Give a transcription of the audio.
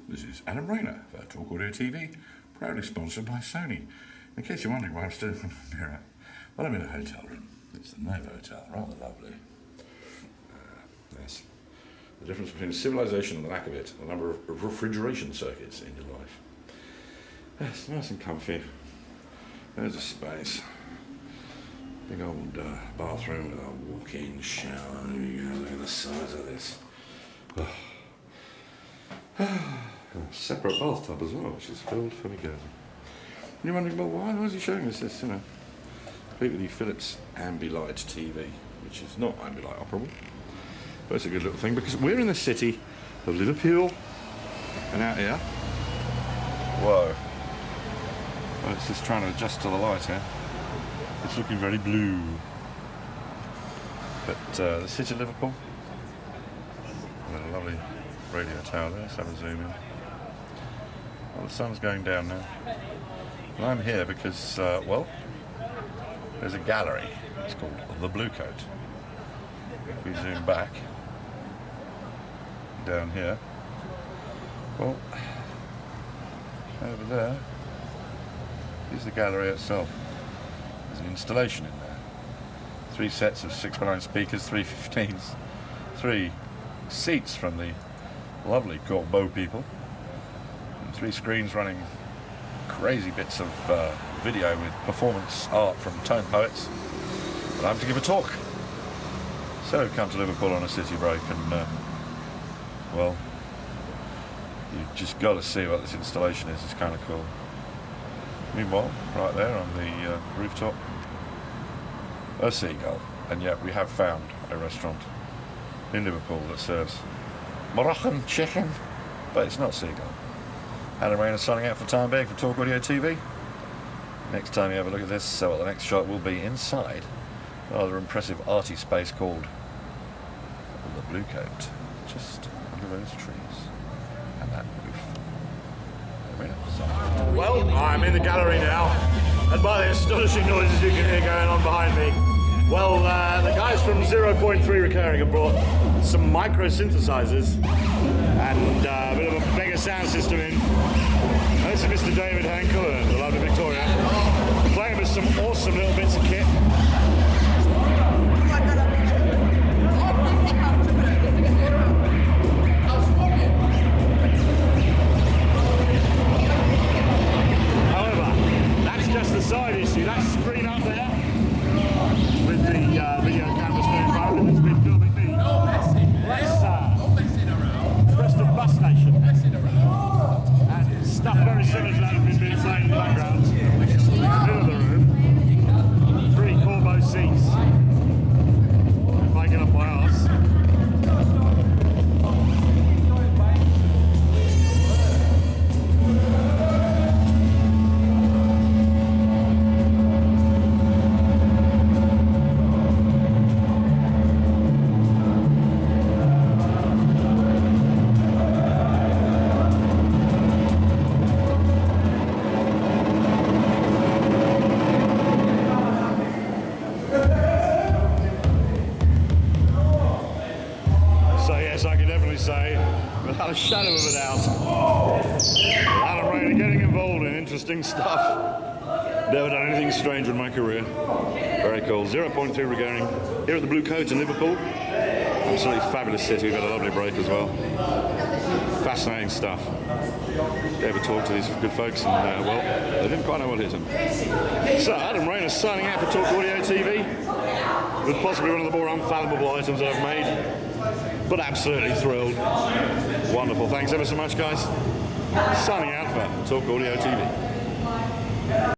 This is Adam Rayner for Talk Audio TV, proudly sponsored by Sony. In case you're wondering why I'm still in front of the mirror, well, I'm in a hotel room. It's the Nova Hotel, rather lovely. Yes. The difference between civilization and the lack of it, the number of refrigeration circuits in your life. Yes, nice and comfy. There's a space. Big old bathroom with a walk-in shower. There you go, look at the size of this. A separate bathtub as well, which is filled for me girl. And you're wondering, well, why is he showing us this, complete with the Philips Ambilight TV, which is not Ambilight operable, but it's a good little thing because we're in the city of Liverpool, and out here, whoa, well, it's just trying to adjust to the light here. It's looking very blue, but the city of Liverpool, and a lovely radio tower there. Let's have a zoom in. Well, the sun's going down now. And I'm here because, well, there's a gallery. It's called the Bluecoat. If we zoom back down here, well, over there is the gallery itself. There's an installation in there. 3 sets of 6x9 speakers, 3 15s, 3 seats from the lovely Corbeau people, and 3 screens running crazy bits of video with performance art from Tone Poets. But I'm to give a talk. So I've come to Liverpool on a city break, and well, you've just got to see what this installation is. It's kind of cool. Meanwhile, right there on the rooftop, a seagull, and yet we have found a restaurant in Liverpool that serves Moroccan chicken, but it's not seagull. Adam Rayner signing out for the time being for Talk Audio TV. Next time you have a look at this, well, the next shot will be inside a rather impressive arty space called the Bluecoat, just under those trees and that roof. Well, I'm in the gallery now, and by the astonishing noises you can hear going on behind me, well, the guys from 0.3 Recurring have brought some micro synthesizers and a bit of a mega sound system in. And this is Mr. David Henkel and the lovely Victoria, playing with some awesome little bits of kit. However, that's just the side issue. That screen up there with the video camera screen phone that's been filming me. That's just a bus station. And stuff very similar to that has been playing in the background. In the middle of the room, 3 Corbeau seats. If I get off my arse. Say, without a shadow of a doubt, Adam Rayner getting involved in interesting stuff. Never done anything strange in my career. Very cool. 0.3 Recurring here at the Bluecoat in Liverpool. Absolutely fabulous city. We've had a lovely break as well. Fascinating stuff. Gave a talk to these good folks, and well, they didn't quite know what hit them. So Adam Rayner signing out for Talk Audio TV with possibly one of the more unfathomable items that I've made. But absolutely thrilled. Wonderful. Thanks ever so much, guys. Signing out for Talk Audio TV.